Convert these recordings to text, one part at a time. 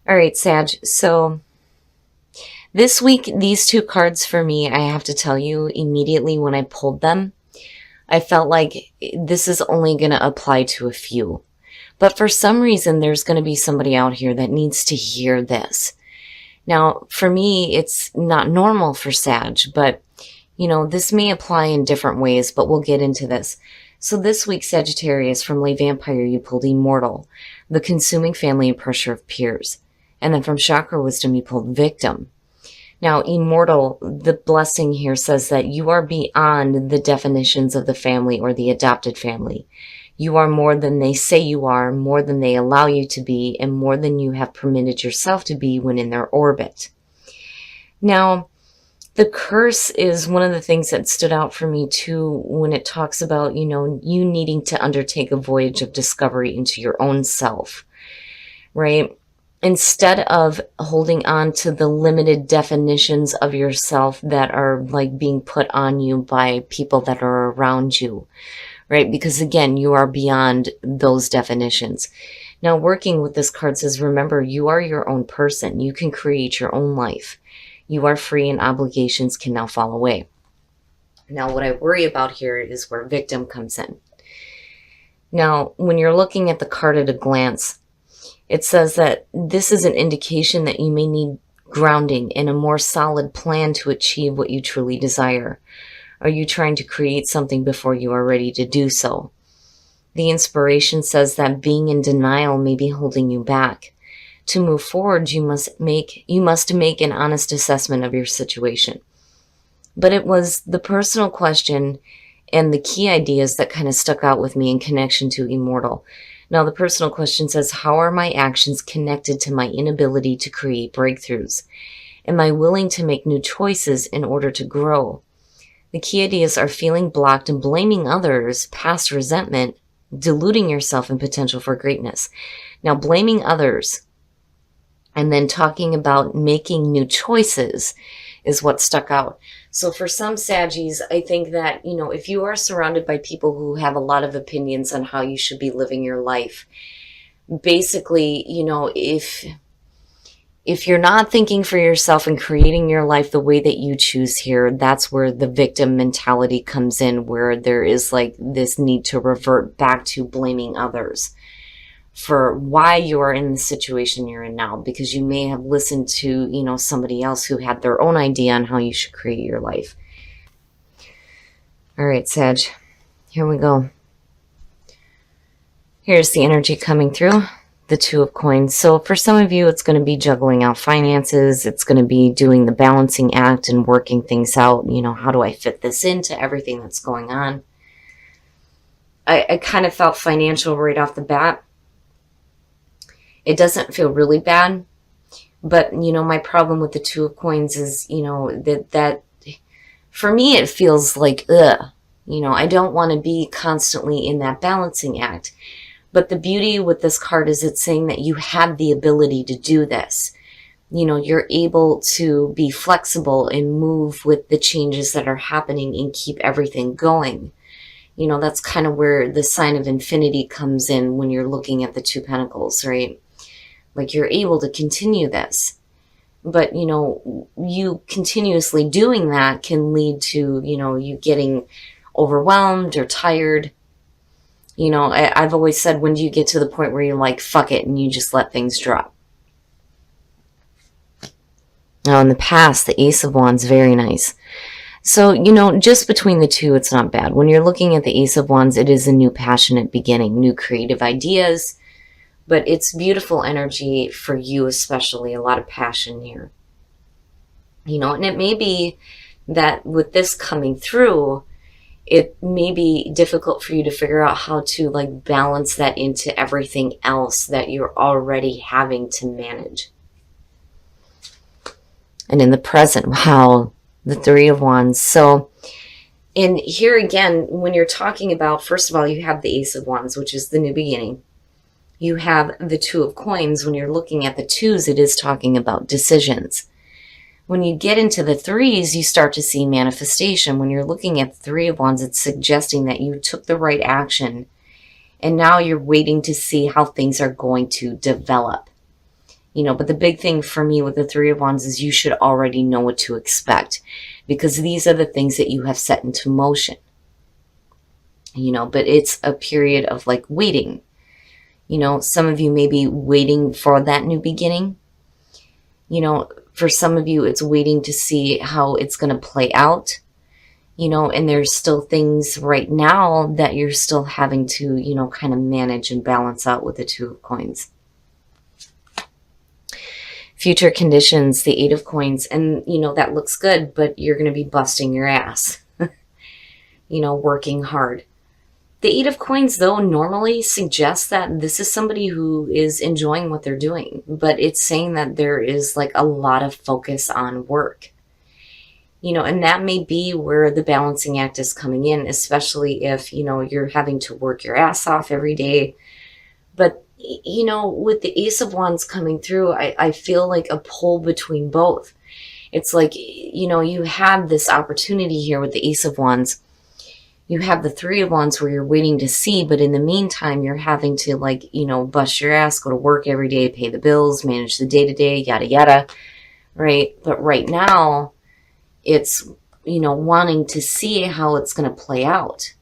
All right, Sag. So this week, these two cards for me, I have to tell you immediately when I pulled them, I felt like this is only going to apply to a few. But for some reason, there's going to be somebody out here that needs to hear this. Now, for me, it's not normal for Sag, but this may apply in different ways, but we'll get into this. So this week, Sagittarius, from Lay Vampire, you pulled Immortal, the consuming family and pressure of peers. And then from Chakra Wisdom, you pulled Victim. Now, Immortal, the blessing here says that you are beyond the definitions of the family or the adopted family. You are more than they say you are, more than they allow you to be, and more than you have permitted yourself to be when in their orbit. Now, the curse is one of the things that stood out for me too when it talks about, you needing to undertake a voyage of discovery into your own self, right? Instead of holding on to the limited definitions of yourself that are like being put on you by people that are around you, right? Because again, you are beyond those definitions. Now, working with this card says, remember, you are your own person. You can create your own life. You are free and obligations can now fall away. Now, what I worry about here is where Victim comes in. Now, when you're looking at the card at a glance, it says that this is an indication that you may need grounding in a more solid plan to achieve what you truly desire. Are you trying to create something before you are ready to do so? The inspiration says that being in denial may be holding you back. To move forward, you must make an honest assessment of your situation. But it was the personal question and the key ideas that kind of stuck out with me in connection to Immortal. Now, the personal question says, how are my actions connected to my inability to create breakthroughs? Am I willing to make new choices in order to grow? The key ideas are feeling blocked and blaming others, past resentment, diluting yourself and potential for greatness. Now, blaming others and then talking about making new choices is what stuck out. So for some Saggies, I think that, if you are surrounded by people who have a lot of opinions on how you should be living your life, basically, if you're not thinking for yourself and creating your life the way that you choose here, that's where the victim mentality comes in, where there is like this need to revert back to blaming others for why you are in the situation you're in now, because you may have listened to, somebody else who had their own idea on how you should create your life. All right, Sag, here we go. Here's the energy coming through, the Two of Coins. So for some of you, it's going to be juggling out finances. It's going to be doing the balancing act and working things out. How do I fit this into everything that's going on? I kind of felt financial right off the bat. It doesn't feel really bad, but, my problem with the Two of Coins is, that for me, it feels like, I don't want to be constantly in that balancing act. But the beauty with this card is it's saying that you have the ability to do this. You're able to be flexible and move with the changes that are happening and keep everything going. That's kind of where the sign of infinity comes in when you're looking at the Two Pentacles, right? Like you're able to continue this. But, you continuously doing that can lead to, you getting overwhelmed or tired. I've always said, when do you get to the point where you're like, fuck it, and you just let things drop? Now, in the past, the Ace of Wands, very nice. So, just between the two, it's not bad. When you're looking at the Ace of Wands, it is a new passionate beginning, new creative ideas. But it's beautiful energy for you especially, a lot of passion here. And it may be that with this coming through, it may be difficult for you to figure out how to like balance that into everything else that you're already having to manage. And in the present, wow, the Three of Wands. So, and here again, when you're talking about, first of all, you have the Ace of Wands, which is the new beginning. You have the Two of Coins. When you're looking at the twos, it is talking about decisions. When you get into the threes, you start to see manifestation. When you're looking at the Three of Wands, it's suggesting that you took the right action, and now you're waiting to see how things are going to develop. You know, but the big thing for me with the Three of Wands is you should already know what to expect, because these are the things that you have set into motion. You know, but it's a period of like waiting. You know, some of you may be waiting for that new beginning. You know, for some of you, it's waiting to see how it's going to play out. You know, and there's still things right now that you're still having to, you know, kind of manage and balance out with the Two of Coins. Future conditions, the Eight of Coins, and, you know, that looks good, but you're going to be busting your ass, you know, working hard. The Eight of Coins, though, normally suggests that this is somebody who is enjoying what they're doing, but it's saying that there is like a lot of focus on work. You know, and that may be where the balancing act is coming in, especially if, you know, you're having to work your ass off every day. But, you know, with the Ace of Wands coming through, I feel like a pull between both. It's like, you know, you have this opportunity here with the Ace of Wands. You have the Three of Wands where you're waiting to see, but in the meantime, you're having to, like, you know, bust your ass, go to work every day, pay the bills, manage the day-to-day, yada, yada, right? But right now, it's, you know, wanting to see how it's going to play out.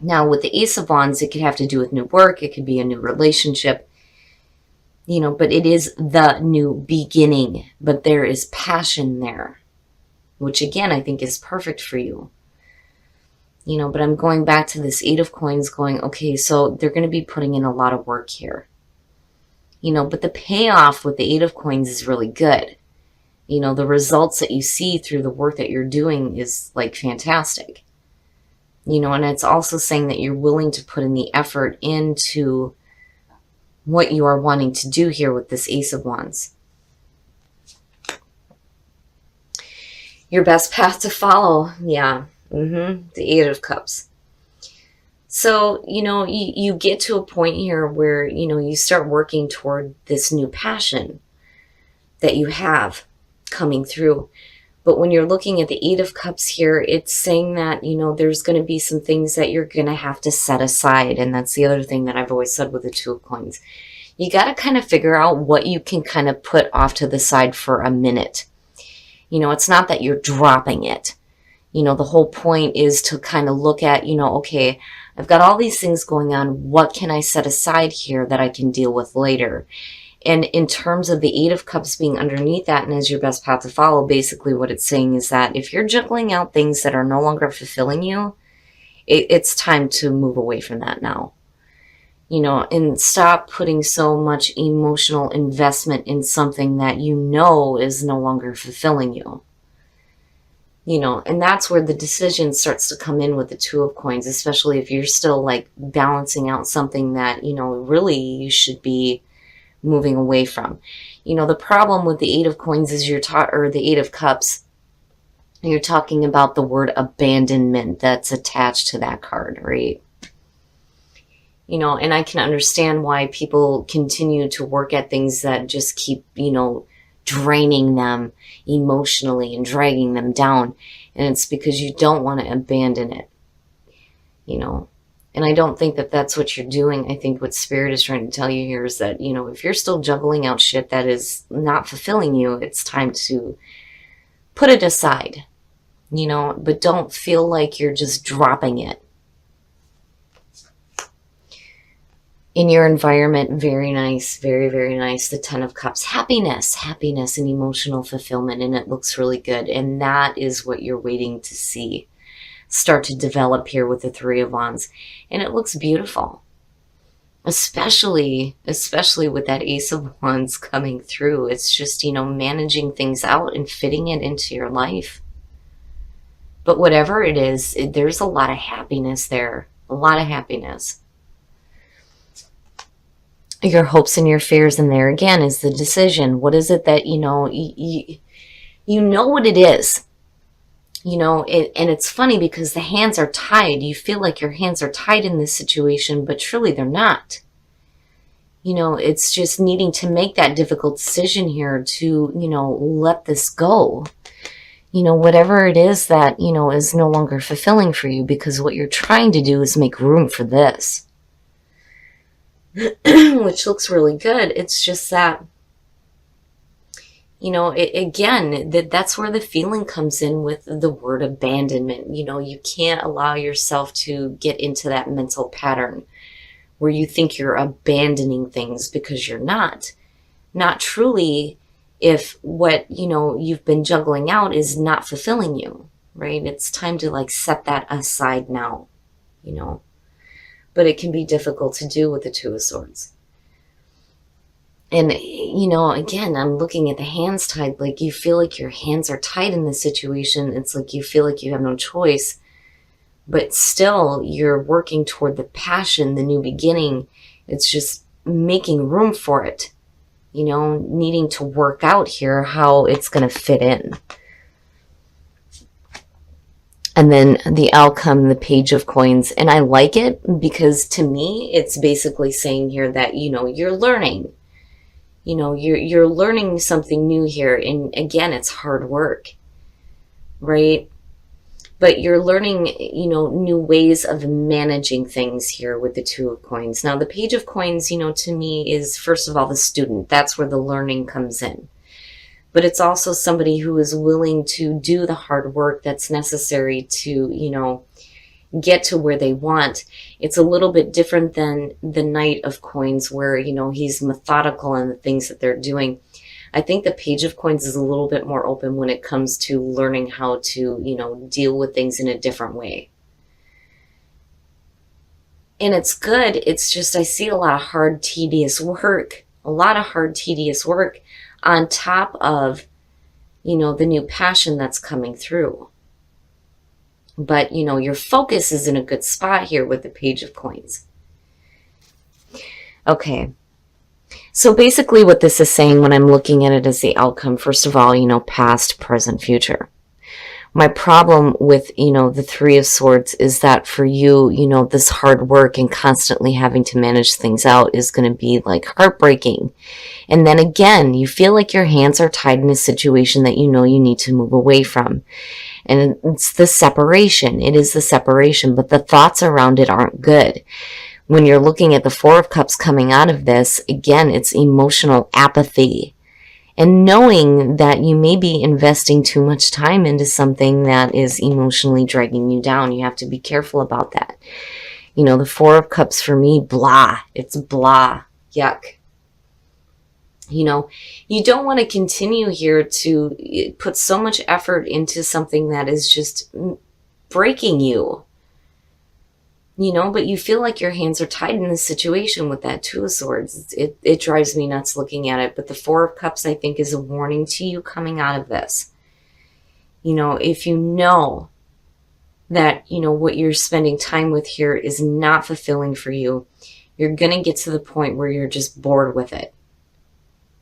Now, with the Ace of Wands, it could have to do with new work. It could be a new relationship, you know, but it is the new beginning. But there is passion there, which, again, I think is perfect for you. You know, but I'm going back to this Eight of Coins going, okay, so they're going to be putting in a lot of work here. You know, but the payoff with the Eight of Coins is really good. You know, the results that you see through the work that you're doing is like fantastic. You know, and it's also saying that you're willing to put in the effort into what you are wanting to do here with this Ace of Wands. Your best path to follow. Yeah. The Eight of Cups. So, you know, you get to a point here where, you know, you start working toward this new passion that you have coming through. But when you're looking at the Eight of Cups here, it's saying that, you know, there's going to be some things that you're going to have to set aside. And that's the other thing that I've always said with the Two of Coins. You got to kind of figure out what you can kind of put off to the side for a minute. You know, it's not that you're dropping it. You know, the whole point is to kind of look at, you know, okay, I've got all these things going on. What can I set aside here that I can deal with later? And in terms of the Eight of Cups being underneath that and as your best path to follow, basically what it's saying is that if you're juggling out things that are no longer fulfilling you, it's time to move away from that now. You know, and stop putting so much emotional investment in something that you know is no longer fulfilling you. You know, and that's where the decision starts to come in with the Two of Coins, especially if you're still like balancing out something that, you know, really you should be moving away from. You know, the problem with the Eight of Coins is or the Eight of Cups, you're talking about the word abandonment that's attached to that card, right? You know, and I can understand why people continue to work at things that just keep, you know, draining them emotionally and dragging them down. And it's because you don't want to abandon it, you know. And I don't think that that's what you're doing. I think what Spirit is trying to tell you here is that, you know, if you're still juggling out shit that is not fulfilling you, it's time to put it aside, you know, but don't feel like you're just dropping it. In your environment, very nice, very, very nice. The Ten of Cups, happiness and emotional fulfillment, and it looks really good. And that is what you're waiting to see start to develop here with the Three of Wands. And it looks beautiful, especially with that Ace of Wands coming through. It's just, you know, managing things out and fitting it into your life. But whatever it is, there's a lot of happiness there, a lot of happiness. Your hopes and your fears, and there again is the decision. What is it that, you know, you know what it is, you know, and it's funny because the hands are tied. You feel like your hands are tied in this situation, but truly they're not. You know, it's just needing to make that difficult decision here to, you know, let this go. You know, whatever it is that, you know, is no longer fulfilling for you, because what you're trying to do is make room for this. which looks really good. It's just that, again, that's where the feeling comes in with the word abandonment. You can't allow yourself to get into that mental pattern where you think you're abandoning things, because you're not truly, if what, you've been juggling out is not fulfilling you, right? It's time to like set that aside now, you know, but it can be difficult to do with the Two of Swords. And, again, I'm looking at the hands tied. Like, you feel like your hands are tied in this situation. It's like you feel like you have no choice. But still, you're working toward the passion, the new beginning. It's just making room for it. Needing to work out here how it's going to fit in. And then the outcome, the Page of Coins. And I like it because to me, it's basically saying here that, you're learning. You're learning something new here. And again, it's hard work, right? But you're learning, new ways of managing things here with the Two of Coins. Now, the Page of Coins, to me is, first of all, the student. That's where the learning comes in. But it's also somebody who is willing to do the hard work that's necessary to, get to where they want. It's a little bit different than the Knight of Coins, where, he's methodical in the things that they're doing. I think the Page of Coins is a little bit more open when it comes to learning how to, deal with things in a different way. And it's good. It's just, I see a lot of hard, tedious work, on top of, the new passion that's coming through. But, your focus is in a good spot here with the Page of Coins. Okay. So basically what this is saying when I'm looking at it as the outcome, first of all, past, present, future. My problem with, the Three of Swords is that for you, this hard work and constantly having to manage things out is going to be like heartbreaking. And then again, you feel like your hands are tied in a situation that you need to move away from. And it's the separation. It is the separation, but the thoughts around it aren't good. When you're looking at the Four of Cups coming out of this, again, it's emotional apathy. And knowing that you may be investing too much time into something that is emotionally dragging you down. You have to be careful about that. The Four of Cups for me, blah. It's blah. Yuck. You don't want to continue here to put so much effort into something that is just breaking you. But you feel like your hands are tied in this situation with that Two of Swords. It drives me nuts looking at it. But the Four of Cups, I think, is a warning to you coming out of this. If you know that, what you're spending time with here is not fulfilling for you, you're going to get to the point where you're just bored with it.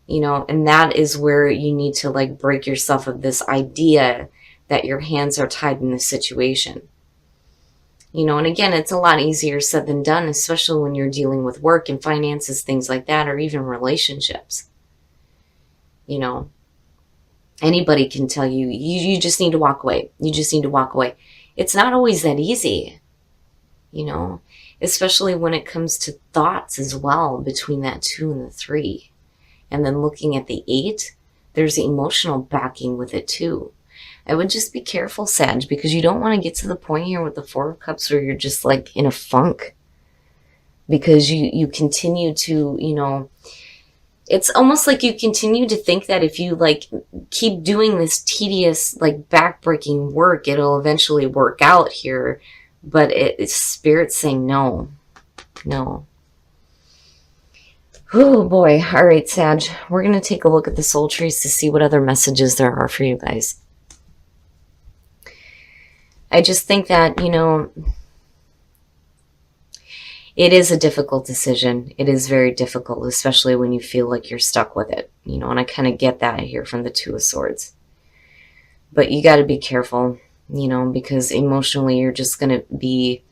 And that is where you need to like break yourself of this idea that your hands are tied in this situation. And again, it's a lot easier said than done, especially when you're dealing with work and finances, things like that, or even relationships. Anybody can tell you, you just need to walk away. You just need to walk away. It's not always that easy, especially when it comes to thoughts as well, between that 2 and the 3. And then looking at the 8, there's emotional backing with it too. I would just be careful, Sag, because you don't want to get to the point here with the Four of Cups where you're just like in a funk. Because you continue to, it's almost like you continue to think that if you like keep doing this tedious, like backbreaking work, it'll eventually work out here. But it's Spirit saying no. No. Oh boy. All right, Sag. We're going to take a look at the soul trees to see what other messages there are for you guys. I just think that, it is a difficult decision. It is very difficult, especially when you feel like you're stuck with it, and I kind of get that here from the Two of Swords. But you got to be careful, because emotionally you're just going to be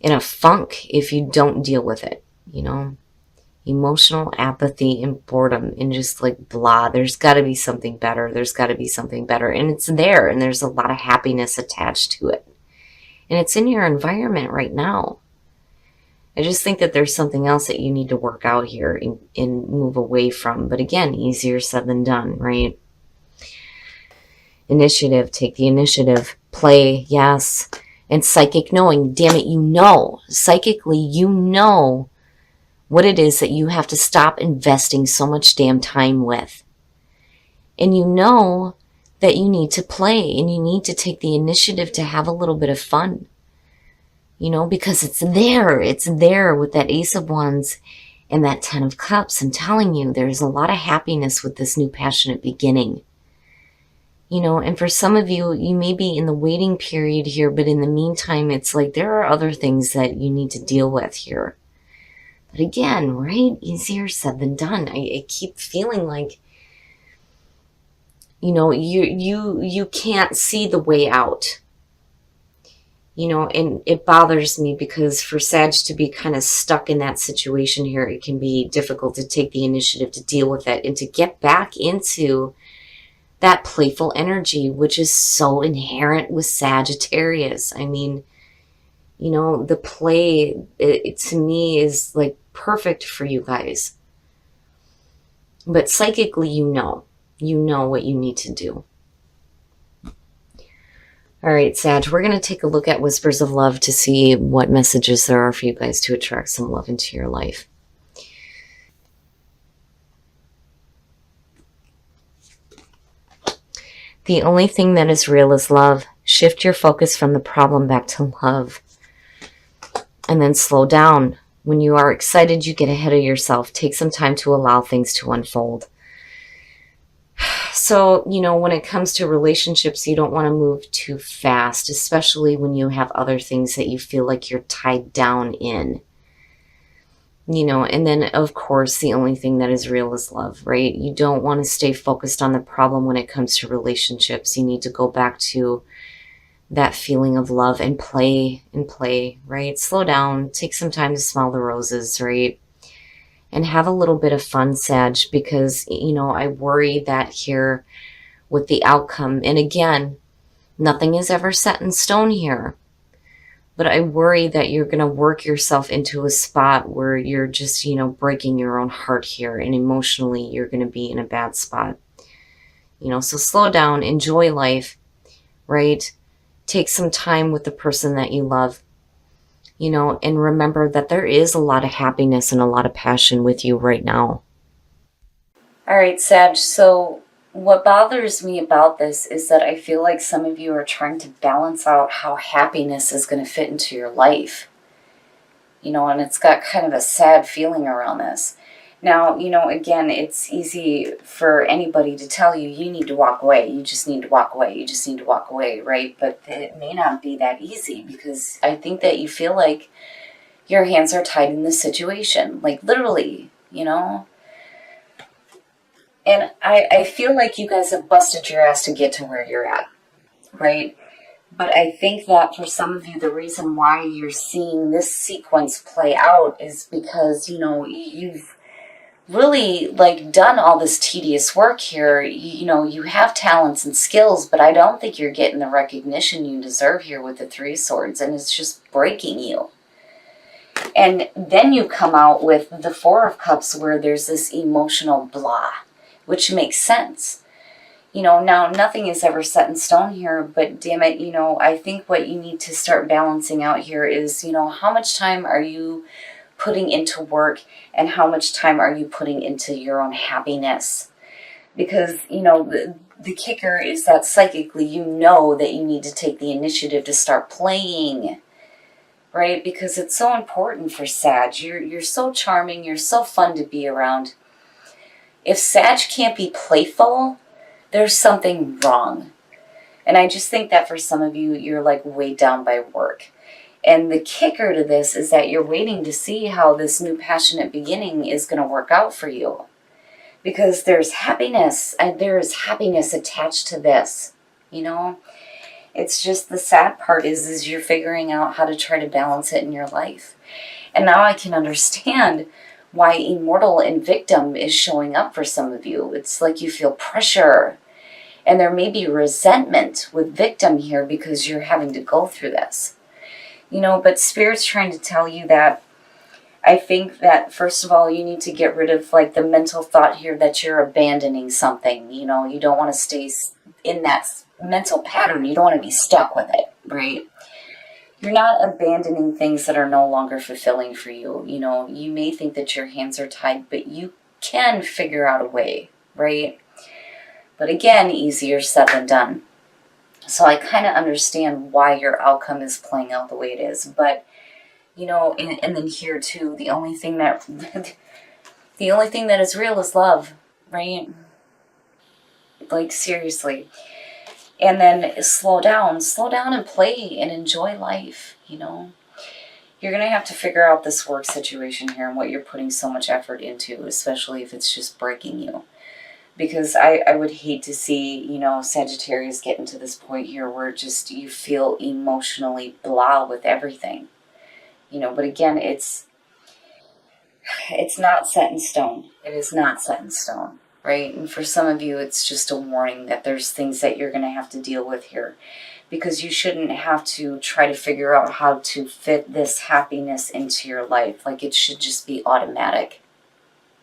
in a funk if you don't deal with it, Emotional apathy and boredom and just like blah. There's got to be something better. There's got to be something better. And it's there, and there's a lot of happiness attached to it. And it's in your environment right now. I just think that there's something else that you need to work out here and move away from. But again, easier said than done, right? Initiative, take the initiative. Play, yes. And psychic knowing, damn it, you know. Psychically, you know what it is that you have to stop investing so much damn time with. And you know that you need to play and you need to take the initiative to have a little bit of fun. You know, because it's there with that Ace of Wands and that Ten of Cups. I'm telling you, there's a lot of happiness with this new passionate beginning. You know, and for some of you, you may be in the waiting period here, but in the meantime, it's like there are other things that you need to deal with here. But again, right? Easier said than done. I keep feeling like, you know, you can't see the way out. You know, and it bothers me because for Sag to be kind of stuck in that situation here, it can be difficult to take the initiative to deal with it and to get back into that playful energy, which is so inherent with Sagittarius. I mean, you know, the play, it to me is like perfect for you guys. But psychically, you know what you need to do. All right, Sag, we're going to take a look at Whispers of Love to see what messages there are for you guys to attract some love into your life. The only thing that is real is love. Shift your focus from the problem back to love. And then slow down. When you are excited, you get ahead of yourself. Take some time to allow things to unfold. So, you know, when it comes to relationships, you don't want to move too fast, especially when you have other things that you feel like you're tied down in. You know, and then, of course, the only thing that is real is love, right? You don't want to stay focused on the problem when it comes to relationships. You need to go back to that feeling of love and play, right? Slow down, take some time to smell the roses, right? And have a little bit of fun, Sag, because, you know, I worry that here with the outcome, and again, nothing is ever set in stone here, but I worry that you're going to work yourself into a spot where you're just, you know, breaking your own heart here, and emotionally you're going to be in a bad spot. You know, so slow down, enjoy life, right? Take some time with the person that you love. You know, and remember that there is a lot of happiness and a lot of passion with you right now. All right, Sag, so what bothers me about this is that I feel like some of you are trying to balance out how happiness is going to fit into your life. You know, and it's got kind of a sad feeling around this. Now, you know, again, it's easy for anybody to tell you, you need to walk away. You just need to walk away. You just need to walk away, right? But it may not be that easy because I think that you feel like your hands are tied in this situation. Like literally, you know? And I feel like you guys have busted your ass to get to where you're at, right? But I think that for some of you, the reason why you're seeing this sequence play out is because, you know, you've really like done all this tedious work here. You know, you have talents and skills, but I don't think you're getting the recognition you deserve here with the Three Swords, and it's just breaking you. And then you come out with the Four of Cups where there's this emotional blah, which makes sense. You know, now nothing is ever set in stone here, but damn it, you know, I think what you need to start balancing out here is, you know, how much time are you putting into work and how much time are you putting into your own happiness? Because, you know, the kicker is that psychically you know that you need to take the initiative to start playing, right? Because it's so important for Sag. You're so charming, you're so fun to be around. If Sag can't be playful, there's something wrong. And I just think that for some of you, you're like weighed down by work. And the kicker to this is that you're waiting to see how this new passionate beginning is going to work out for you. Because there's happiness, and there is happiness attached to this, you know? It's just the sad part is you're figuring out how to try to balance it in your life. And now I can understand why immortal and victim is showing up for some of you. It's like you feel pressure. And there may be resentment with victim here because you're having to go through this. You know, but Spirit's trying to tell you that I think that, first of all, you need to get rid of like the mental thought here that you're abandoning something. You know, you don't want to stay in that mental pattern. You don't want to be stuck with it, right? You're not abandoning things that are no longer fulfilling for you. You know, you may think that your hands are tied, but you can figure out a way, right? But again, easier said than done. So I kind of understand why your outcome is playing out the way it is. But, you know, and then here too, the only thing that is real is love, right? Like, seriously. And then slow down and play and enjoy life, you know. You're going to have to figure out this work situation here and what you're putting so much effort into, especially if it's just breaking you. Because I would hate to see, you know, Sagittarius getting to this point here where just you feel emotionally blah with everything. You know, but again, it's not set in stone. It is not set in stone, right? And for some of you, it's just a warning that there's things that you're going to have to deal with here. Because you shouldn't have to try to figure out how to fit this happiness into your life. Like, it should just be automatic.